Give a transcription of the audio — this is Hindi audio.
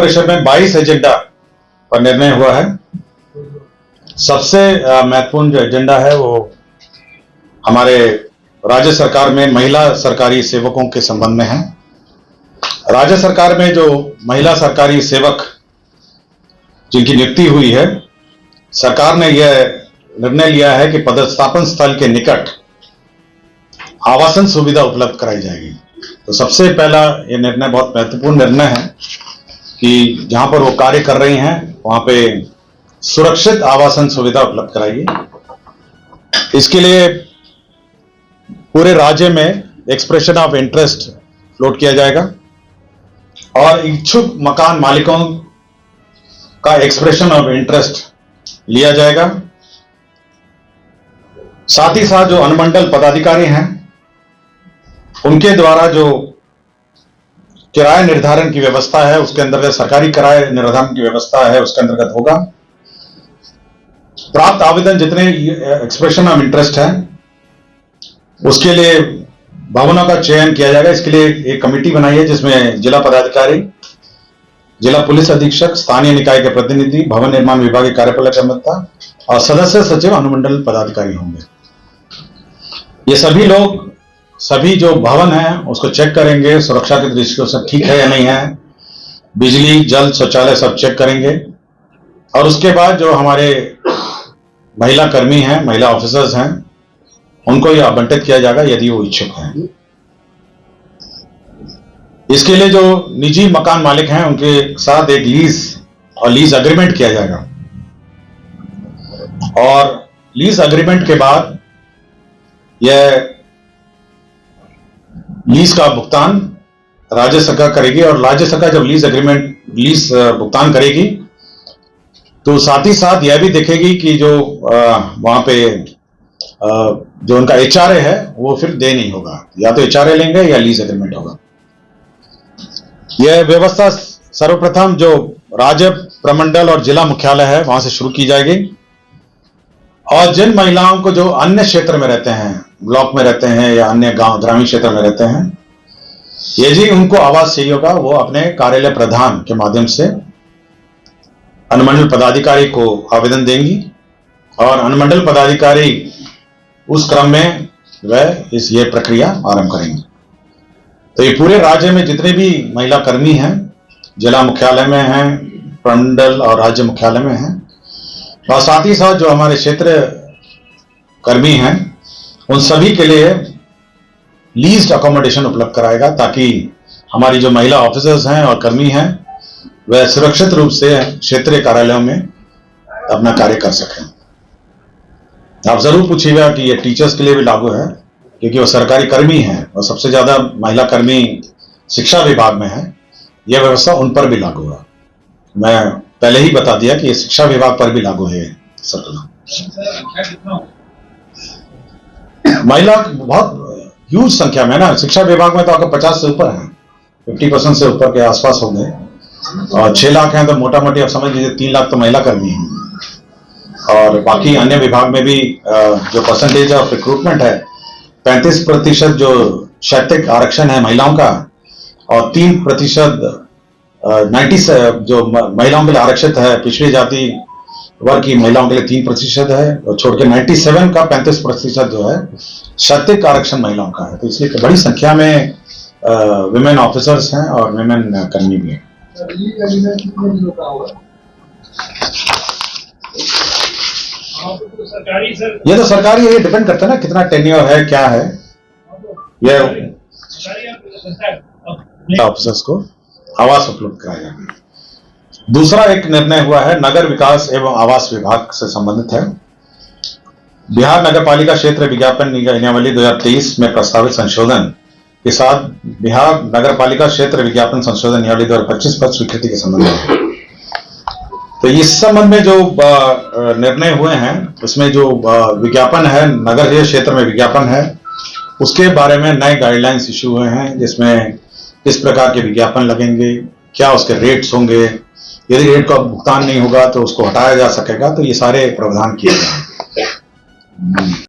परिषद में 22 एजेंडा पर निर्णय हुआ है। सबसे महत्वपूर्ण जो एजेंडा है वो हमारे राज्य सरकार में महिला सरकारी सेवकों के संबंध में है। राज्य सरकार में जो महिला सरकारी सेवक जिनकी नियुक्ति हुई है, सरकार ने यह निर्णय लिया है कि पदस्थापन स्थल के निकट आवासन सुविधा उपलब्ध कराई जाएगी। तो सबसे पहला यह निर्णय बहुत महत्वपूर्ण निर्णय है कि जहां पर वो कार्य कर रही हैं वहां पे सुरक्षित आवासन सुविधा उपलब्ध कराइए। इसके लिए पूरे राज्य में एक्सप्रेशन ऑफ इंटरेस्ट फ्लोट किया जाएगा और इच्छुक मकान मालिकों का एक्सप्रेशन ऑफ इंटरेस्ट लिया जाएगा। साथ ही साथ जो अनुमंडल पदाधिकारी हैं उनके द्वारा जो किराया निर्धारण की व्यवस्था है उसके अंतर्गत सरकारी किराया निर्धारण की व्यवस्था है उसके अंतर्गत होगा। प्राप्त आवेदन जितने एक्सप्रेशन ऑफ इंटरेस्ट है उसके लिए भवनों का चयन किया जाएगा। इसके लिए एक कमेटी बनाई है जिसमें जिला पदाधिकारी, जिला पुलिस अधीक्षक, स्थानीय निकाय के प्रतिनिधि, भवन निर्माण विभाग के कार्यपालक अभियंता और सदस्य सचिव अनुमंडल पदाधिकारी होंगे। ये सभी लोग सभी जो भवन है उसको चेक करेंगे, सुरक्षा की दृष्टि से ठीक है या नहीं है, बिजली, जल, शौचालय सब चेक करेंगे और उसके बाद जो हमारे महिला कर्मी हैं, महिला ऑफिसर्स हैं, उनको यह आवंटित किया जाएगा यदि वो इच्छुक हैं। इसके लिए जो निजी मकान मालिक हैं उनके साथ एक लीज एग्रीमेंट किया जाएगा और लीज एग्रीमेंट के बाद यह लीज का भुगतान राज्य सरकार करेगी और राज्य सरकार जब लीज भुगतान करेगी तो साथ ही साथ यह भी देखेगी कि जो वहां पे जो उनका एचआरए है वो फिर दे नहीं होगा, या तो एचआरए लेंगे या लीज एग्रीमेंट होगा। यह व्यवस्था सर्वप्रथम जो राज्य प्रमंडल और जिला मुख्यालय है वहां से शुरू की जाएगी और जिन महिलाओं को जो अन्य क्षेत्र में रहते हैं, ब्लॉक में रहते हैं या अन्य गांव ग्रामीण क्षेत्र में रहते हैं, यदि उनको आवास चाहिए होगा वो अपने कार्यालय प्रधान के माध्यम से अनुमंडल पदाधिकारी को आवेदन देंगी और अनुमंडल पदाधिकारी उस क्रम में वह ये प्रक्रिया आरंभ करेंगे। तो ये पूरे राज्य में जितने भी महिला कर्मी हैं, जिला मुख्यालय में हैं, प्रमंडल और राज्य मुख्यालय में हैं और साथ ही साथ जो हमारे क्षेत्र कर्मी हैं उन सभी के लिए लीज्ड अकोमोडेशन उपलब्ध कराएगा ताकि हमारी जो महिला ऑफिसर्स हैं और कर्मी हैं वह सुरक्षित रूप से क्षेत्रीय कार्यालयों में अपना कार्य कर सकें। आप जरूर पूछिएगा कि ये टीचर्स के लिए भी लागू है क्योंकि वो सरकारी कर्मी हैं और सबसे ज्यादा महिला कर्मी शिक्षा विभाग में है। यह व्यवस्था उन पर भी लागू है। मैं पहले ही बता दिया कि ये शिक्षा विभाग पर भी लागू है। महिला बहुत ह्यूज संख्या में ना, शिक्षा विभाग में तो आपका 50 से ऊपर है, 50% से ऊपर के आसपास हो गए और 6 लाख हैं तो मोटा मोटी आप समझ लीजिए 3 लाख तो महिला कर्मी हैं और बाकी अन्य विभाग में भी जो परसेंटेज ऑफ रिक्रूटमेंट है 35% जो शैक्षिक आरक्षण है महिलाओं का और 3% 90 जो महिलाओं के लिए आरक्षित है, पिछड़ी जाति वर्ग की महिलाओं के लिए 3% है और छोड़ के 97 का 35% जो है शैक्षिक आरक्षण महिलाओं का है। तो इसलिए बड़ी संख्या में विमेन ऑफिसर्स हैं और विमेन कर्मी भी हैं। ये तो सरकारी है, ये डिपेंड करता है ना कितना टेन्योर है, क्या है। ये ऑफिसर्स को आवास उपलब्ध कराया जाएगा। दूसरा एक निर्णय हुआ है नगर विकास एवं आवास विभाग से संबंधित है। बिहार नगर पालिका क्षेत्र विज्ञापन नियमावली 2023 में प्रस्तावित संशोधन के साथ बिहार नगर पालिका क्षेत्र विज्ञापन संशोधन नियमावली 2025 पर स्वीकृति के संबंध में, तो इस संबंध में जो निर्णय हुए हैं उसमें जो विज्ञापन है, नगर क्षेत्र में विज्ञापन है, उसके बारे में नए गाइडलाइंस इश्यू हुए हैं जिसमें किस प्रकार के विज्ञापन लगेंगे, क्या उसके रेट्स होंगे, यदि रेट का भुगतान नहीं होगा तो उसको हटाया जा सकेगा। तो ये सारे प्रावधान किए गए हैं।